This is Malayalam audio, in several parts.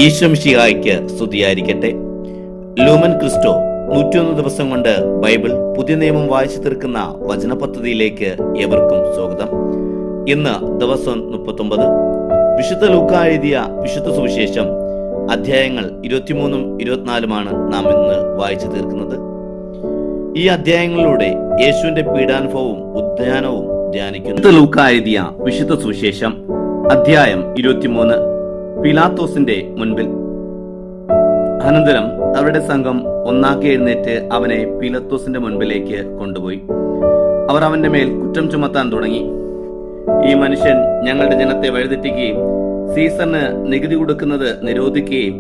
ഈശ്വംശിഹായ്ക്ക് സ്തുതിയായിരിക്കട്ടെ. ലൂമൻ ക്രിസ്റ്റോ 101 ദിവസം കൊണ്ട് ബൈബിൾ പുതിയ നിയമം വായിച്ചു തീർക്കുന്ന വചന പദ്ധതിയിലേക്ക് ഏവർക്കും സ്വാഗതം. ഇന്ന് ദിവസം 39. വിശുദ്ധ ലൂക്കാ എഴുതിയ വിശുദ്ധ സുവിശേഷം അധ്യായങ്ങൾ 23ഉം 24ഉമാണ് നാം ഇന്ന് വായിച്ചു തീർക്കുന്നത്. ഈ അധ്യായങ്ങളിലൂടെ യേശുവിന്റെ പീഡാനുഭവവും ഉദ്ധാനവും ധ്യാനിക്കുന്നു. വിശുദ്ധ ലൂക്കാ എഴുതിയ വിശുദ്ധ സുവിശേഷം അധ്യായം 23. പീലാത്തോസിന്റെ മുൻപിൽ. അനന്തരം അവരുടെ സംഘം ഒന്നാക്കി എഴുന്നേറ്റ് അവനെ പീലാത്തോസിന്റെ മുൻപിലേക്ക് കൊണ്ടുപോയി. അവർ അവന്റെ മേൽ കുറ്റം ചുമത്താൻ തുടങ്ങി. ഈ മനുഷ്യൻ ഞങ്ങളുടെ ജനത്തെ വഴിതെറ്റിക്കുകയും സീസറിന് നികുതി കൊടുക്കുന്നത് നിരോധിക്കുകയും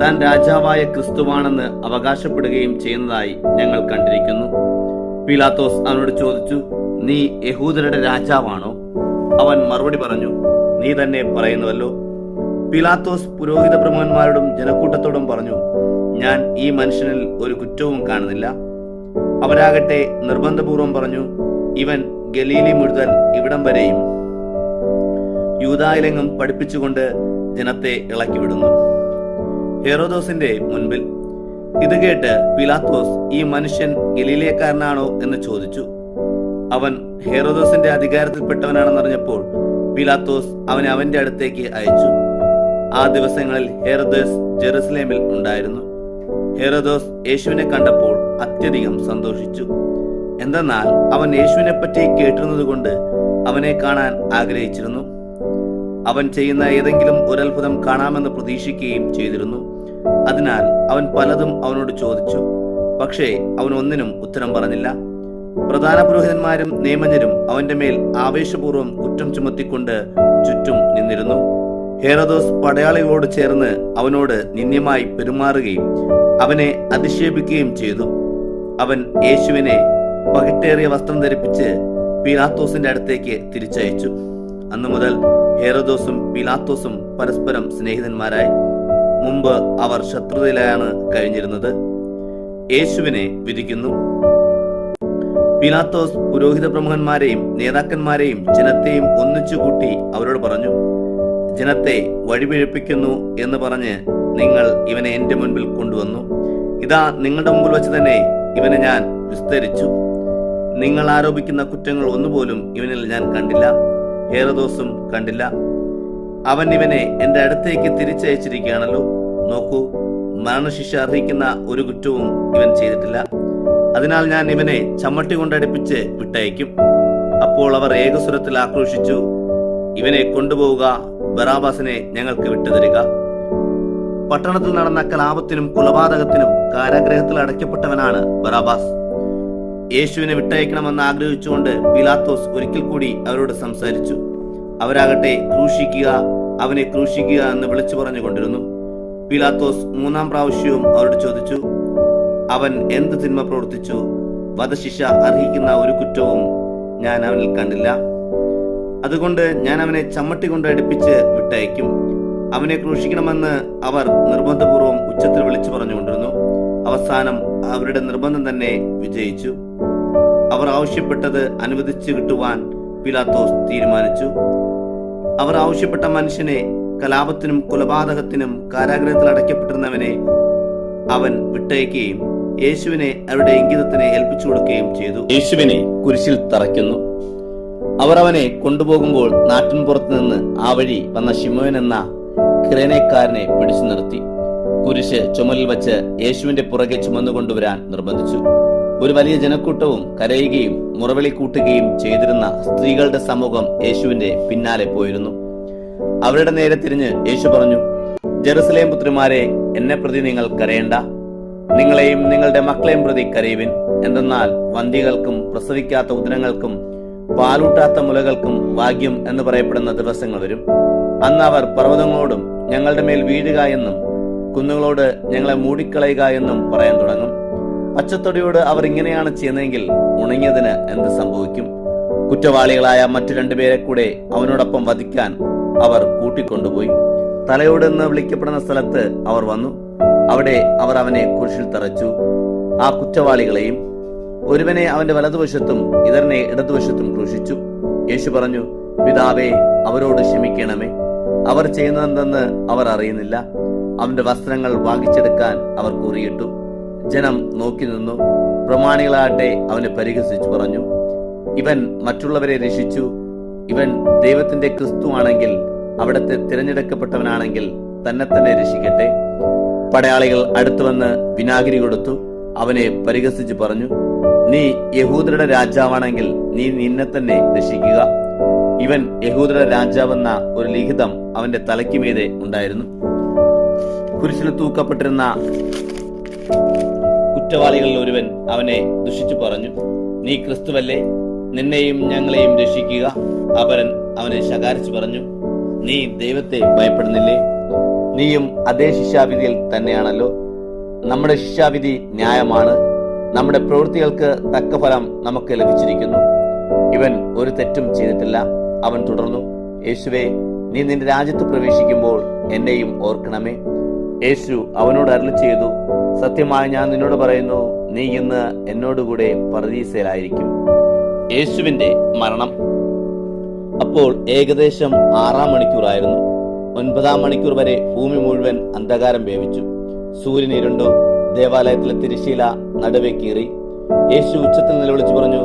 താൻ രാജാവായ ക്രിസ്തുവാണെന്ന് അവകാശപ്പെടുകയും ചെയ്യുന്നതായി ഞങ്ങൾ കണ്ടിരിക്കുന്നു. പീലാത്തോസ് അവനോട് ചോദിച്ചു, നീ യഹൂദരുടെ രാജാവാണോ? അവൻ മറുപടി പറഞ്ഞു, നീ തന്നെ പറയുന്നുവല്ലോ. പീലാത്തോസ് പുരോഹിത പ്രമുഖന്മാരോടും ജനക്കൂട്ടത്തോടും പറഞ്ഞു, ഞാൻ ഈ മനുഷ്യനിൽ ഒരു കുറ്റവും കാണുന്നില്ല. അവരാകട്ടെ നിർബന്ധപൂർവം പറഞ്ഞു, ഇവൻ ഗലീലി മുഴുവൻ ഇവിടം വരെയും യൂദായിലെങ്ങും പഠിപ്പിച്ചുകൊണ്ട് ജനത്തെ ഇളക്കിവിടുന്നു. ഹെറോദോസിന്റെ മുൻപിൽ. ഇത് കേട്ട് പീലാത്തോസ് ഈ മനുഷ്യൻ ഗലീലയക്കാരനാണോ എന്ന് ചോദിച്ചു. അവൻ ഹെറോദോസിന്റെ അധികാരത്തിൽപ്പെട്ടവനാണെന്നറിഞ്ഞപ്പോൾ പീലാത്തോസ് അവനെ അവന്റെ അടുത്തേക്ക് അയച്ചു. ആ ദിവസങ്ങളിൽ ഹെറോദോസ് ജെറുസലേമിൽ ഉണ്ടായിരുന്നു. ഹെറോദോസ് യേശുവിനെ കണ്ടപ്പോൾ അത്യധികം സന്തോഷിച്ചു. എന്തെന്നാൽ അവൻ യേശുവിനെ പറ്റി കേട്ടിരുന്നത് കൊണ്ട് അവനെ കാണാൻ ആഗ്രഹിച്ചിരുന്നു. അവൻ ചെയ്യുന്ന ഏതെങ്കിലും ഒരു അത്ഭുതം കാണാമെന്ന് പ്രതീക്ഷിക്കുകയും ചെയ്തിരുന്നു. അതിനാൽ അവൻ പലതും അവനോട് ചോദിച്ചു. പക്ഷേ അവൻ ഒന്നിനും ഉത്തരം പറഞ്ഞില്ല. പ്രധാന പുരോഹിതന്മാരും നിയമജ്ഞരും അവന്റെ മേൽ ആവേശപൂർവ്വം കുറ്റം ചുമത്തിക്കൊണ്ട് ചുറ്റും നിന്നിരുന്നു. ഹെറോദോസ് പടയാളികളോട് ചേർന്ന് അവനോട് നിന്ദ്യമായി പെരുമാറുകയും അവനെ അധിക്ഷേപിക്കുകയും ചെയ്തു. അവൻ യേശുവിനെ പകിട്ടേറിയ വസ്ത്രം ധരിപ്പിച്ച് പീലാത്തോസിന്റെ അടുത്തേക്ക് തിരിച്ചയച്ചു. അന്നു മുതൽ ഹെറോദോസും പീലാത്തോസും പരസ്പരം സ്നേഹിതന്മാരായി. മുമ്പ് അവർ ശത്രുതയിലാണ് കഴിഞ്ഞിരുന്നത്. യേശുവിനെ വിധിക്കുന്നു. പീലാത്തോസ് പുരോഹിത പ്രമുഖന്മാരെയും നേതാക്കന്മാരെയും ജനത്തെയും ഒന്നിച്ചു കൂട്ടി അവരോട് പറഞ്ഞു, ജനത്തെ വഴിപിഴപ്പിക്കുന്നു എന്ന് പറഞ്ഞ് നിങ്ങൾ ഇവനെ എന്റെ മുൻപിൽ കൊണ്ടുവന്നു. ഇതാ നിങ്ങളുടെ മുമ്പിൽ വെച്ച് തന്നെ ഇവനെ ഞാൻ വിസ്തരിച്ചു. നിങ്ങൾ ആരോപിക്കുന്ന കുറ്റങ്ങൾ ഒന്നുപോലും ഇവനിൽ ഞാൻ കണ്ടില്ല, ഹെറോദോസും കണ്ടില്ല. അവൻ ഇവനെ എന്റെ അടുത്തേക്ക് തിരിച്ചയച്ചിരിക്കുകയാണല്ലോ. നോക്കൂ, മരണശിക്ഷ അർഹിക്കുന്ന ഒരു കുറ്റവും ഇവൻ ചെയ്തിട്ടില്ല. അതിനാൽ ഞാൻ ഇവനെ ചമ്മട്ടി കൊണ്ടടിപ്പിച്ച് വിട്ടയക്കും. അപ്പോൾ അവർ ഏകസ്വരത്തിൽ ആക്രോശിച്ചു, ഇവനെ കൊണ്ടുപോവുക, ബറാബാസിനെ ഞങ്ങൾക്ക് വിട്ടുതരിക. പട്ടണത്തിൽ നടന്ന കലാപത്തിനും കൊലപാതകത്തിനും കാരാഗ്രഹത്തിൽ അടയ്ക്കപ്പെട്ടവനാണ് ബറാബാസ്. യേശുവിനെ വിട്ടയക്കണമെന്ന് ആഗ്രഹിച്ചുകൊണ്ട് പീലാത്തോസ് ഒരിക്കൽ കൂടി അവരോട് സംസാരിച്ചു. അവരാകട്ടെ ക്രൂശിക്കുക, അവനെ ക്രൂശിക്കുക എന്ന് വിളിച്ചു പറഞ്ഞുകൊണ്ടിരുന്നു. പീലാത്തോസ് 3-ാം പ്രാവശ്യവും അവരോട് ചോദിച്ചു, അവൻ എന്ത് തിന്മ പ്രവർത്തിച്ചു? വധശിക്ഷ അർഹിക്കുന്ന ഒരു കുറ്റവും ഞാൻ അവനിൽ കണ്ടില്ല. അതുകൊണ്ട് ഞാൻ അവനെ ചമ്മട്ടി കൊണ്ട് അടുപ്പിച്ച് വിട്ടയക്കും. അവനെ ക്രൂശിക്കണമെന്ന് അവർ നിർബന്ധപൂർവ്വം ഉച്ചത്തിൽ വിളിച്ചു പറഞ്ഞുകൊണ്ടിരുന്നു. അവസാനം അവരുടെ നിർബന്ധം തന്നെ വിജയിച്ചു. അവർ ആവശ്യപ്പെട്ടത് അനുവദിച്ചു കിട്ടുവാൻ പീലാത്തോസ് തീരുമാനിച്ചു. അവർ ആവശ്യപ്പെട്ട മനുഷ്യനെ, കലാപത്തിനും കൊലപാതകത്തിനും കാരാഗ്രഹത്തിൽ അടയ്ക്കപ്പെട്ടിരുന്നവനെ അവൻ വിട്ടയക്കുകയും യേശുവിനെ അവരുടെ ഇംഗിതത്തിന് ഏൽപ്പിച്ചു കൊടുക്കുകയും ചെയ്തു. യേശുവിനെ കുരിശിൽ തറയ്ക്കുന്നു. അവർ അവനെ കൊണ്ടുപോകുമ്പോൾ നാട്ടിൻ പുറത്തു നിന്ന് ആ വഴി വന്ന ശിമോൻ എന്ന കിരേനക്കാരനെ പിടിച്ചു നിർത്തി. കുരിശ് ചുമലിൽ വച്ച് യേശുവിന്റെ പുറകെ ചുമന്നുകൊണ്ടുവരാൻ നിർബന്ധിച്ചു. ഒരു വലിയ ജനക്കൂട്ടവും കരയുകയും മുറവിളി കൂട്ടുകയും ചെയ്തിരുന്ന സ്ത്രീകളുടെ സമൂഹം യേശുവിന്റെ പിന്നാലെ പോയിരുന്നു. അവരുടെ നേരെ തിരിഞ്ഞ് യേശു പറഞ്ഞു, ജെറുസലേം പുത്രിമാരെ, എന്നെ പ്രതി നിങ്ങൾ കരയേണ്ട. നിങ്ങളെയും നിങ്ങളുടെ മക്കളെയും പ്രതി കരയുവിൻ. എന്തെന്നാൽ വന്ധ്യകൾക്കും പ്രസവിക്കാത്ത ഉദരങ്ങൾക്കും പാലൂട്ടാത്ത മുലകൾക്കും ഭാഗ്യം എന്ന് പറയപ്പെടുന്ന ദിവസങ്ങൾ വരും. അന്ന് അവർ പർവ്വതങ്ങളോടും ഞങ്ങളുടെ മേൽ വീഴുക എന്നും കുന്നുകളോട് ഞങ്ങളെ മൂടിക്കളയുക എന്നും പറയാൻ തുടങ്ങും. പച്ചത്തൊടിയോട് അവർ ഇങ്ങനെയാണ് ചെയ്യുന്നതെങ്കിൽ ഉണങ്ങിയതിന് എന്ത് സംഭവിക്കും? കുറ്റവാളികളായ മറ്റു 2 പേരെ കൂടെ അവനോടൊപ്പം വധിക്കാൻ അവർ കൂട്ടിക്കൊണ്ടുപോയി. തലയോട് എന്ന് വിളിക്കപ്പെടുന്ന സ്ഥലത്ത് അവർ വന്നു. അവിടെ അവർ അവനെ കുരിശിൽ തറച്ചു, ആ കുറ്റവാളികളെയും. ഒരുവനെ അവന്റെ വലതുവശത്തും ഇതറിനെ ഇടതുവശത്തും ക്രൂശിച്ചു. യേശു പറഞ്ഞു, പിതാവേ, അവരോട് ക്ഷമിക്കണമേ, അവർ ചെയ്യുന്നതെന്തെന്ന് അവർ അറിയുന്നില്ല. അവന്റെ വസ്ത്രങ്ങൾ വാങ്ങിച്ചെടുക്കാൻ അവർ കുറിയിട്ടു. ജനം നോക്കി നിന്നു. പ്രമാണികളാകട്ടെ അവനെ പരിഹസിച്ചു പറഞ്ഞു, ഇവൻ മറ്റുള്ളവരെ രക്ഷിച്ചു. ഇവൻ ദൈവത്തിന്റെ ക്രിസ്തു ആണെങ്കിൽ, അവിടത്തെ തിരഞ്ഞെടുക്കപ്പെട്ടവനാണെങ്കിൽ തന്നെ തന്നെ രക്ഷിക്കട്ടെ. പടയാളികൾ അടുത്തു വന്ന് വിനാഗിരി കൊടുത്തു അവനെ പരിഹസിച്ചു പറഞ്ഞു, നീ യഹൂദരുടെ രാജാവാണെങ്കിൽ നീ നിന്നെ തന്നെ രക്ഷിക്കുക. ഇവൻ യഹൂദരുടെ രാജാവെന്ന ഒരു ലിഖിതം അവന്റെ തലയ്ക്ക് മീതെ ഉണ്ടായിരുന്നു. കുരിശിൽ തൂക്കപ്പെട്ടിരുന്ന കുറ്റവാളികളിൽ ഒരുവൻ അവനെ ദുഷിച്ചു പറഞ്ഞു, നീ ക്രിസ്തുവല്ലേ? നിന്നെയും ഞങ്ങളെയും രക്ഷിക്കുക. അപരൻ അവനെ ശകാരിച്ചു പറഞ്ഞു, നീ ദൈവത്തെ ഭയപ്പെടുന്നില്ലേ? നീയും അതേ ശിക്ഷാവിധിയിൽ തന്നെയാണല്ലോ. നമ്മുടെ ശിക്ഷാവിധി ന്യായമാണ്, നമ്മുടെ പ്രവൃത്തികൾക്ക് തക്ക ഫലം നമുക്ക് ലഭിച്ചിരിക്കുന്നു. ഇവൻ ഒരു തെറ്റും ചെയ്തിട്ടില്ല. അവൻ തുടർന്നു, യേശുവേ, നീ നിന്റെ രാജ്യത്ത് പ്രവേശിക്കുമ്പോൾ എന്നെയും ഓർക്കണമേ. യേശു അവനോട് അരുളി ചെയ്തു, സത്യമായി ഞാൻ നിന്നോട് പറയുന്നു, നീ ഇന്ന് എന്നോടുകൂടെ പറുദീസയിലായിരിക്കും. യേശുവിന്റെ മരണം. അപ്പോൾ ഏകദേശം 6-ാം മണിക്കൂറായിരുന്നു. 9-ാം മണിക്കൂർ വരെ ഭൂമി മുഴുവൻ അന്ധകാരം വ്യാപിച്ചു. സൂര്യൻ ഇരുണ്ടു. ദേവാലയത്തിലെ തിരശ്ശീല നടുവെ കീറി. യേശു ഉച്ചത്തിൽ നിലവിളിച്ചു പറഞ്ഞു,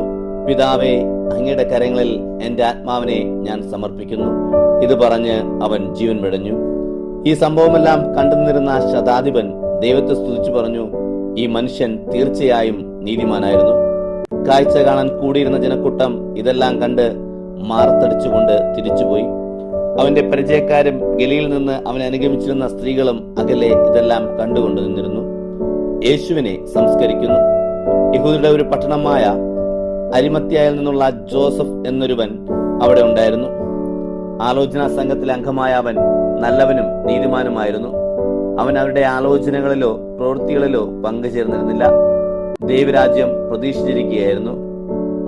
പിതാവേ, അങ്ങയുടെ കരങ്ങളിൽ എന്റെ ആത്മാവിനെ ഞാൻ സമർപ്പിക്കുന്നു. ഇത് പറഞ്ഞ് അവൻ ജീവൻ വെടിഞ്ഞു. ഈ സംഭവമെല്ലാം കണ്ടുനിന്നിരുന്ന ശതാധിപൻ ദൈവത്തെ സ്തുതിച്ചു പറഞ്ഞു, ഈ മനുഷ്യൻ തീർച്ചയായും നീതിമാനായിരുന്നു. കാഴ്ച കാണാൻ കൂടിയിരുന്ന ജനക്കൂട്ടം ഇതെല്ലാം കണ്ട് മാറത്തടിച്ചുകൊണ്ട് തിരിച്ചുപോയി. അവന്റെ പരിചയക്കാരും ഗലിയിൽ നിന്ന് അവനെ അനുഗമിച്ചിരുന്ന സ്ത്രീകളും അകലെ ഇതെല്ലാം കണ്ടുകൊണ്ട് നിന്നിരുന്നു. യേശുവിനെ സംസ്കരിക്കുന്നു. യഹൂദരുടെ ഒരു പട്ടണമായ അരിമത്യായിൽ നിന്നുള്ള ജോസഫ് എന്നൊരുവൻ അവിടെ ഉണ്ടായിരുന്നു. ആലോചനാ സംഘത്തിലെ അംഗമായ അവൻ നല്ലവനും നീതിമാനുമായിരുന്നു. അവൻ അവരുടെ ആലോചനകളിലോ പ്രവൃത്തികളിലോ പങ്കുചേർന്നിരുന്നില്ല. ദൈവരാജ്യം പ്രതീക്ഷിച്ചിരിക്കുകയായിരുന്നു.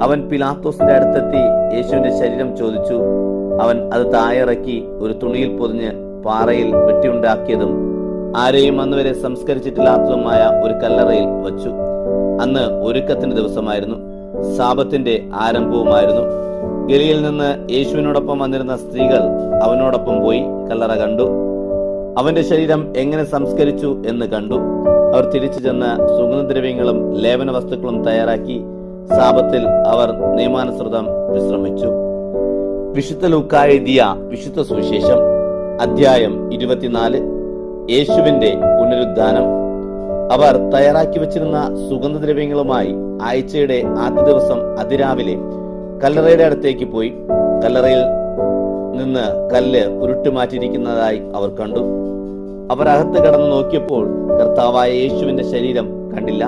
അവൻ പിലാത്തോസിന്റെ അടുത്തെത്തി യേശുവിന്റെ ശരീരം ചോദിച്ചു. അവൻ അത് താഴെയിറക്കി ഒരു തുണിയിൽ പൊതിഞ്ഞ് പാറയിൽ വെട്ടിയുണ്ടാക്കിയതും ആരെയും അന്നുവരെ സംസ്കരിച്ചിട്ടില്ലാത്തതുമായ ഒരു കല്ലറയിൽ വച്ചു. അന്ന് ഒരുക്കത്തിന്റെ ദിവസമായിരുന്നു. സാബത്തിന്റെ ആരംഭവുമായിരുന്നു. ഗലിയിൽ നിന്ന് യേശുവിനോടൊപ്പം വന്നിരുന്ന സ്ത്രീകൾ അവനോടൊപ്പം പോയി കല്ലറ കണ്ടു. അവന്റെ ശരീരം എങ്ങനെ സംസ്കരിച്ചു എന്ന് കണ്ടു. അവർ തിരിച്ചു ചെന്ന് സുഗന്ധദ്രവ്യങ്ങളും ലേപന വസ്തുക്കളും തയ്യാറാക്കി സാബത്തിൽ അവർ നിയമാനുസൃതം വിശ്രമിച്ചു. വിശുദ്ധ ലൂക്കാ എഴുതിയ വിശുദ്ധ സുവിശേഷം അധ്യായം 24. യേശുവിന്റെ പുനരുദ്ധാനം. അവർ തയ്യാറാക്കി വച്ചിരുന്ന സുഗന്ധദ്രവ്യങ്ങളുമായി ആഴ്ചയുടെ ആദ്യ ദിവസം അതിരാവിലെ കല്ലറയുടെ അടുത്തേക്ക് പോയി. കല്ലറയിൽ നിന്ന് കല്ല് ഉരുട്ടുമാറ്റിയിരിക്കുന്നതായി അവർ കണ്ടു. അവർ അകത്ത് കടന്നു നോക്കിയപ്പോൾ കർത്താവായ യേശുവിന്റെ ശരീരം കണ്ടില്ല.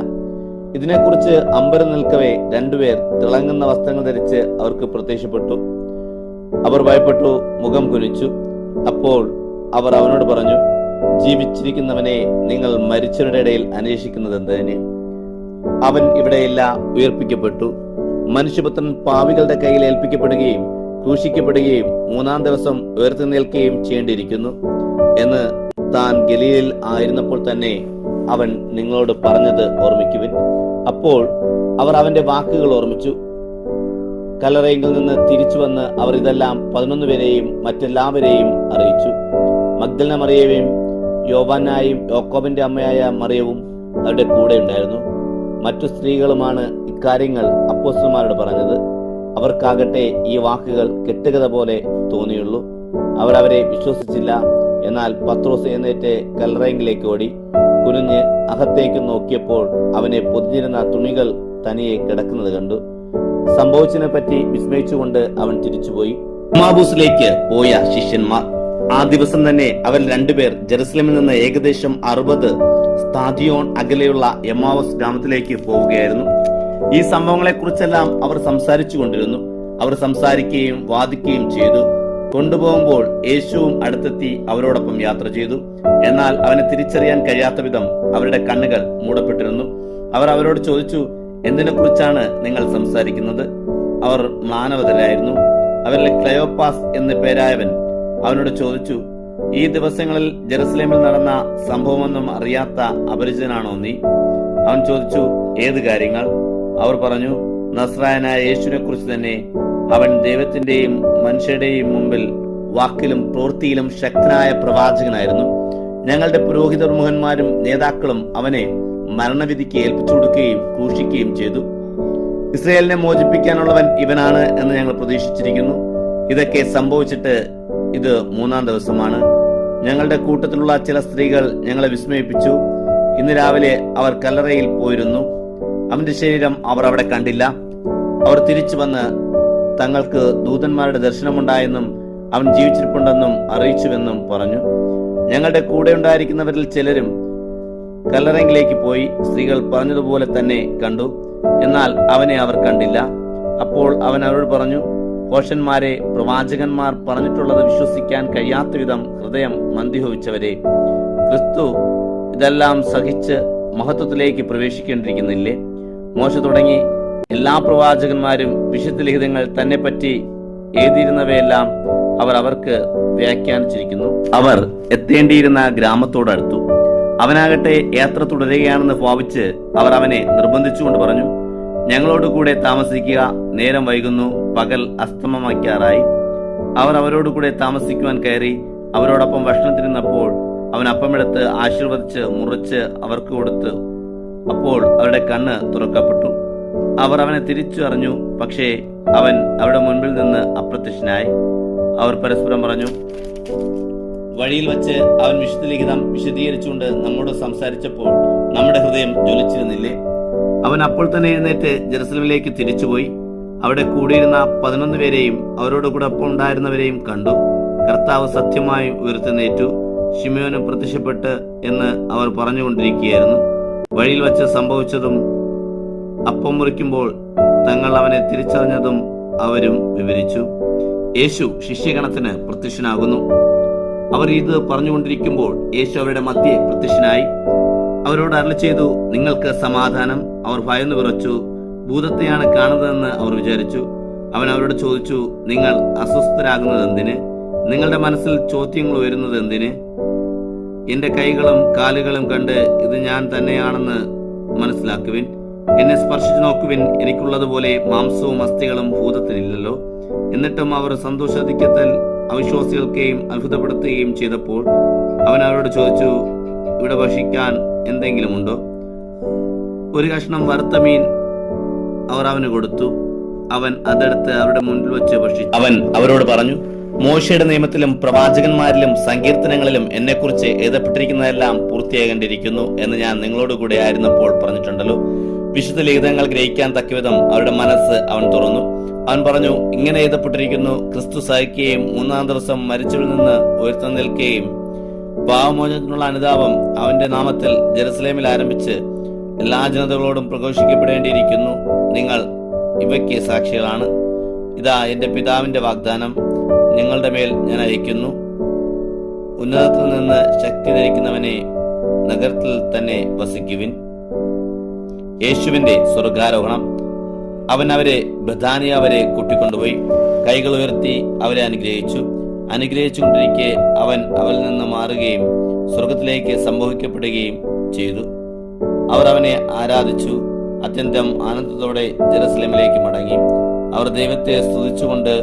ഇതിനെക്കുറിച്ച് അമ്പരം നിൽക്കവേ രണ്ടുപേർ തിളങ്ങുന്ന വസ്ത്രങ്ങൾ ധരിച്ച് അവർക്ക് പ്രത്യക്ഷപ്പെട്ടു. അവർ ഭയപ്പെട്ടു, മുഖം കുനിച്ചു. അപ്പോൾ അവർ അവനോട് പറഞ്ഞു, ജീവിച്ചിരിക്കുന്നവനെ നിങ്ങൾ മരിച്ചവരുടെ ഇടയിൽ അന്വേഷിക്കുന്നത് എന്തിന്? അവൻ ഇവിടെയില്ല, ഉയർപ്പിക്കപ്പെട്ടു. മനുഷ്യപുത്രൻ പാപികളുടെ കയ്യിൽ ഏൽപ്പിക്കപ്പെടുകയും ക്രൂശിക്കപ്പെടുകയും 3-ാം ദിവസം ഉയർത്തെഴുന്നേൽക്കുകയും ചെയ്യേണ്ടിയിരിക്കുന്നു എന്ന് താൻ ഗലീലയിൽ ആയിരുന്നപ്പോൾ തന്നെ അവൻ നിങ്ങളോട് പറഞ്ഞത് ഓർമ്മിക്കുവിൻ. അപ്പോൾ അവർ അവന്റെ വാക്കുകൾ ഓർമ്മിച്ചു. കല്ലറയിൽ നിന്ന് തിരിച്ചു വന്ന് അവർ ഇതെല്ലാം 11 പേരെയും മറ്റെല്ലാവരെയും അറിയിച്ചു. മഗ്ദലന മറിയവും യോവാനായും യാക്കോബിന്റെ അമ്മയായ മറിയവും അവരുടെ കൂടെ ഉണ്ടായിരുന്നു. മറ്റു സ്ത്രീകളുമാണ് ഇക്കാര്യങ്ങൾ അപ്പോസ്തലന്മാരോട് പറഞ്ഞത്. അവർക്കാകട്ടെ ഈ വാക്കുകൾ കെട്ടുകഥ പോലെ തോന്നിയുള്ളൂ. അവർ അവരെ വിശ്വസിച്ചില്ല. എന്നാൽ പത്രോസ് എഴുന്നേറ്റ് കല്ലറയിലേക്ക് ഓടി കുനിഞ്ഞ് അകത്തേക്ക് നോക്കിയപ്പോൾ അവനെ പൊതിഞ്ഞിരുന്ന തുണികൾ തനിയെ കിടക്കുന്നത് കണ്ടു. സംഭവിച്ചതിനെ പറ്റി വിസ്മയിച്ചുകൊണ്ട് അവൻ തിരിച്ചുപോയി. എമ്മാവൂസിലേക്ക് പോയ ശിഷ്യന്മാർ. ആ ദിവസം തന്നെ അവർ 2 പേർ ജെറുസലേമിൽ നിന്ന് ഏകദേശം 60 സ്താദിയോൻ അകലെയുള്ള എമ്മാവൂസ് ഗ്രാമത്തിലേക്ക് പോവുകയായിരുന്നു. ഈ സംഭവങ്ങളെ കുറിച്ചെല്ലാം അവർ സംസാരിച്ചു കൊണ്ടിരുന്നു. അവർ സംസാരിക്കുകയും വാദിക്കുകയും ചെയ്തു. കൊണ്ടുപോകുമ്പോൾ യേശുവും അടുത്തെത്തി അവരോടൊപ്പം യാത്ര ചെയ്തു. എന്നാൽ അവനെ തിരിച്ചറിയാൻ കഴിയാത്ത വിധം അവരുടെ കണ്ണുകൾ മൂടപ്പെട്ടിരുന്നു. അവർ അവരോട് ചോദിച്ചു, എന്തിനെ കുറിച്ചാണ് നിങ്ങൾ സംസാരിക്കുന്നത്? അവർ മാനവതരായിരുന്നു. അവരിൽ ക്ലയോപ്പാസ് എന്നു പേരായവൻ അവനോട് ചോദിച്ചു, ഈ ദിവസങ്ങളിൽ ജെറുസലേമിൽ നടന്ന സംഭവമൊന്നും അറിയാത്ത അപരിചിതനാണോ നീ? അവൻ ചോദിച്ചു, ഏത് കാര്യങ്ങൾ? അവർ പറഞ്ഞു, നസ്രായനായ യേശുവിനെ കുറിച്ച് തന്നെ. അവൻ ദൈവത്തിന്റെയും മനുഷ്യരുടെയും മുമ്പിൽ വാക്കിലും പ്രവൃത്തിയിലും ശക്തനായ പ്രവാചകനായിരുന്നു. ഞങ്ങളുടെ പുരോഹിത പ്രമുഖന്മാരും നേതാക്കളും അവനെ മരണവിധിക്ക് ഏൽപ്പിച്ചു കൊടുക്കുകയും ക്രൂശിക്കുകയും ചെയ്തു. ഇസ്രായേലിനെ മോചിപ്പിക്കാനുള്ളവൻ ഇവനാണ് എന്ന് ഞങ്ങൾ പ്രതീക്ഷിച്ചിരിക്കുന്നു. ഇതൊക്കെ സംഭവിച്ചിട്ട് ഇത് 3-ാം ദിവസമാണ്. ഞങ്ങളുടെ കൂട്ടത്തിലുള്ള ചില സ്ത്രീകൾ ഞങ്ങളെ വിസ്മയിപ്പിച്ചു. ഇന്ന് രാവിലെ അവർ കല്ലറയിൽ പോയിരുന്നു. അവന്റെ ശരീരം അവർ അവിടെ കണ്ടില്ല. അവർ തിരിച്ചു വന്ന് തങ്ങൾക്ക് ദൂതന്മാരുടെ ദർശനമുണ്ടായെന്നും അവൻ ജീവിച്ചിരിപ്പുണ്ടെന്നും അറിയിച്ചുവെന്നും പറഞ്ഞു. ഞങ്ങളുടെ കൂടെ ഉണ്ടായിരിക്കുന്നവരിൽ ചിലരും കല്ലറയിലേക്ക് പോയി സ്ത്രീകൾ പറഞ്ഞതുപോലെ തന്നെ കണ്ടു. എന്നാൽ അവനെ അവർ കണ്ടില്ല. അപ്പോൾ അവൻ അവരോട് പറഞ്ഞു, ഭോഷന്മാരെ, പ്രവാചകന്മാർ പറഞ്ഞിട്ടുള്ളത് വിശ്വസിക്കാൻ കഴിയാത്ത വിധം ഹൃദയം മന്ദിഭവിച്ചവരെ, ക്രിസ്തു ഇതെല്ലാം സഹിച്ച് മഹത്വത്തിലേക്ക് പ്രവേശിക്കേണ്ടിയിരിക്കുന്നില്ലേ? മോശ തുടങ്ങി എല്ലാ പ്രവാചകന്മാരും വിശുദ്ധ ലിഖിതങ്ങൾ തന്നെ പറ്റി എഴുതിയിരുന്നവയെല്ലാം അവർ അവർക്ക് വ്യാഖ്യാനിച്ചിരിക്കുന്നു. അവർ എത്തേണ്ടിയിരുന്ന ഗ്രാമത്തോടടുത്തു. അവനാകട്ടെ യാത്ര തുടരുകയാണെന്ന് ഭാവിച്ച് അവർ അവനെ നിർബന്ധിച്ചുകൊണ്ട് പറഞ്ഞു, ഞങ്ങളോട് കൂടെ താമസിക്കുക, നേരം വൈകുന്നു, പകൽ അസ്തമമാക്കാറായി. അവർ അവരോട് കൂടെ താമസിക്കുവാൻ കയറി. അവരോടൊപ്പം ഭക്ഷണത്തിനിരുന്നപ്പോൾ അവൻ അപ്പമെടുത്ത് ആശീർവദിച്ച് മുറിച്ച് അവർക്ക് കൊടുത്തു. അപ്പോൾ അവരുടെ കണ്ണ് തുറക്കപ്പെട്ടു. അവർ അവനെ തിരിച്ചു അറിഞ്ഞു. പക്ഷേ അവൻ അവരുടെ മുൻപിൽ നിന്ന് അപ്രത്യക്ഷനായി. അവർ പരസ്പരം പറഞ്ഞു, വഴിയിൽ വച്ച് അവൻ വിശുദ്ധ ലിഖിതം വിശദീകരിച്ചുകൊണ്ട് നമ്മോട് സംസാരിച്ചപ്പോൾ നമ്മുടെ ഹൃദയം ജ്വലിച്ചിരുന്നില്ലേ? അവൻ അപ്പോൾ തന്നെ എഴുന്നേറ്റ് ജെറുസലേമിലേക്ക് തിരിച്ചുപോയി. അവിടെ കൂടിയിരുന്ന 11 പേരെയും അവരോട് കൂടെ ഒപ്പം ഉണ്ടായിരുന്നവരെയും കണ്ടു. കർത്താവ് സത്യമായി ഉയർത്തെഴുന്നേറ്റു, ശിമയോന് പ്രത്യക്ഷപ്പെട്ട് എന്ന് അവർ പറഞ്ഞുകൊണ്ടിരിക്കുകയായിരുന്നു. വഴിയിൽ വച്ച് സംഭവിച്ചതും അപ്പം മുറിക്കുമ്പോൾ തങ്ങൾ അവനെ തിരിച്ചറിഞ്ഞതും അവരും വിവരിച്ചു. യേശു ശിഷ്യഗണത്തിന് പ്രത്യക്ഷനാകുന്നു. അവർ ഇത് പറഞ്ഞുകൊണ്ടിരിക്കുമ്പോൾ യേശു അവരുടെ മധ്യേ പ്രത്യക്ഷനായി അവരോട് അരുളി ചെയ്തു, നിങ്ങൾക്ക് സമാധാനം. അവർ ഭയന്നു വിറച്ചു. ഭൂതത്തെയാണ് കാണുന്നതെന്ന് അവർ വിചാരിച്ചു. അവൻ അവരോട് ചോദിച്ചു, നിങ്ങൾ അസ്വസ്ഥരാകുന്നത് എന്തിന്? നിങ്ങളുടെ മനസ്സിൽ ചോദ്യങ്ങൾ ഉയരുന്നത് എന്തിന്? എന്റെ കൈകളും കാലുകളും കണ്ട് ഇത് ഞാൻ തന്നെയാണെന്ന് മനസ്സിലാക്കുവിൻ. എന്നെ സ്പർശിച്ചു നോക്കുവിൻ. എനിക്കുള്ളതുപോലെ മാംസവും അസ്ഥികളും ഭൂതത്തിനില്ലല്ലോ. എന്നിട്ടും അവർ സന്തോഷാധിക്യത്തിൽ അവിശ്വാസികൾക്കെയും അത്ഭുതപ്പെടുത്തുകയും ചെയ്തപ്പോൾ അവൻ അവരോട് ചോദിച്ചു, ഇവിടെ ഭക്ഷിക്കാൻ എന്തെങ്കിലും ഉണ്ടോ? ഒരു കഷ്ണം വറുത്ത മീൻ അവർ അവന് കൊടുത്തു. അവൻ അതെടുത്ത് അവരുടെ മുൻപിൽ വെച്ച് ഭക്ഷിച്ചു. അവൻ അവരോട് പറഞ്ഞു, മോശയുടെ നിയമത്തിലും പ്രവാചകന്മാരിലും സങ്കീർത്തനങ്ങളിലും എന്നെക്കുറിച്ച് എഴുതപ്പെട്ടിരിക്കുന്നതെല്ലാം പൂർത്തിയാകേണ്ടിയിരിക്കുന്നു എന്ന് ഞാൻ നിങ്ങളോട് കൂടെ ആയിരുന്നപ്പോൾ പറഞ്ഞിട്ടുണ്ടല്ലോ. വിശുദ്ധ ലിഖിതങ്ങൾ ഗ്രഹിക്കാൻ തക്കവിധം അവരുടെ മനസ്സ് അവൻ തുറന്നു. അവൻ പറഞ്ഞു, ഇങ്ങനെ എഴുതപ്പെട്ടിരിക്കുന്നു, ക്രിസ്തു സഹിക്കുകയും 3-ാം ദിവസം മരിച്ചവരിൽ നിന്ന് ഉയർത്തെഴുന്നേൽക്കുകയും പാവമോചനത്തിനുള്ള അനുതാപം അവന്റെ നാമത്തിൽ ജെറുസലേമിൽ ആരംഭിച്ച് എല്ലാ ജനതകളോടും പ്രഘോഷിക്കപ്പെടേണ്ടിയിരിക്കുന്നു. നിങ്ങൾ ഇവയ്ക്ക് സാക്ഷികളാണ്. ഇതാ എന്റെ പിതാവിന്റെ വാഗ്ദാനം നിങ്ങളുടെ മേൽ ഞാൻ അയക്കുന്നു. ഉന്നതത്തിൽ നിന്ന് ശക്തി ധരിക്കുന്നവനെ നഗരത്തിൽ തന്നെ വസിക്കുവിൻ. യേശുവിന്റെ സ്വർഗാരോഹണം. അവൻ അവരെ ബഥാനിയ വരെ കൂട്ടിക്കൊണ്ടുപോയി കൈകൾ ഉയർത്തി അവരെ അനുഗ്രഹിച്ചുകൊണ്ടിരിക്കെ അവൻ അവരിൽ നിന്ന് മാറുകയും സ്വർഗത്തിലേക്ക് സംഭവിക്കപ്പെടുകയും ചെയ്തു. അവർ അവനെ ആരാധിച്ചു. അത്യന്തം ആനന്ദത്തോടെ ജെറുസലേമിലേക്ക് മടങ്ങി. അവർ ദൈവത്തെ സ്തുതിച്ചുകൊണ്ട്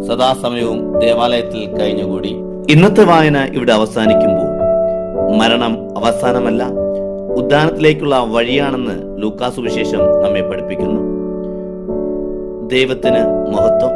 സദാസമയവും ദേവാലയത്തിൽ കഴിഞ്ഞുകൂടി. ഇന്നത്തെ വായന ഇവിടെ അവസാനിക്കുമ്പോൾ മരണം അവസാനമല്ല, ഉദ്ധാനത്തിലേക്കുള്ള വഴിയാണെന്ന് ലൂക്കാ സുവിശേഷം നമ്മെ പഠിപ്പിക്കുന്നു. ദൈവത്തിന് മഹത്വം.